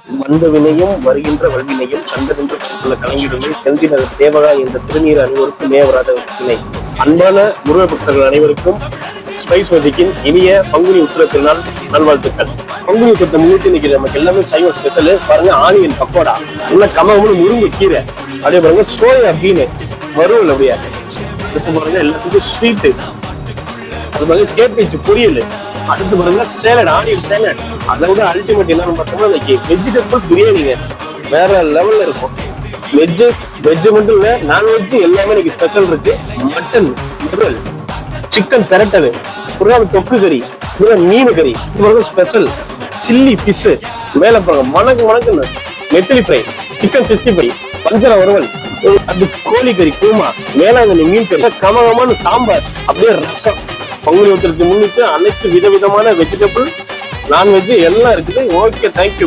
வந்த வினையும் வருகின்ற வல்வினையும் கண்டதென்று சொல்ல கலைஞர்களே செந்திநகர் சேவகா என்ற திருநீர் அனைவருக்கும் மேவராத வினை. அன்பான முருக பக்தர்கள் அனைவருக்கும் ஸ்பைஸ் மேஜிக்கின் இனிய பங்குனி உத்திர திருநாள் நல்வாழ்த்துக்கள். பங்குனி உத்திரத்தை முன்னிட்டு இன்னைக்கு நமக்கு எல்லாமே சைவ ஸ்பெஷல். பாருங்க, ஆனியன் பக்கோடா, உள்ள கமகமும் முருங்கை கீரை, அப்படியே பாருங்க சோயா அப்படின்னு வறுவல், அப்படியே பாருங்க எல்லாத்துக்கும் ஸ்வீட்டு, அது பாருங்க கேபேஜ் பொரியல், அடுத்து பாருங்க சேலட், ஆனியன் சேலட். அதை விட அல்டிமேட் என்னன்னு பார்த்தோம்னா இன்னைக்கு வெஜிடபிள் பிரியாணிங்க வேற லெவல்ல இருக்கும். வெஜ் மட்டும் இல்ல, நான்வெஜ் எல்லாமே இன்னைக்கு ஸ்பெஷல் இருக்கு. மட்டன், முரல், சிக்கன் பெரட்டது, புறால் தொக்கு கறி, மீன் கறி, இது ஸ்பெஷல். சில்லி பிஷ், மேல பாருங்க மணக்கு நெத்திலி ஃப்ரை, சிக்கன் 65, வஞ்சர வறுவல், அது கோழி கறி குருமா, வேளாங்கண்ணி மீன் கறி, கமகமான சாம்பார், அப்படியே ரசம். பங்குனி உத்திரத்தை முன்னிட்டு அனைத்து விதவிதமான வெஜிடபிள், நான்வெஜ் எல்லாம் இருக்குது. Okay, thank you.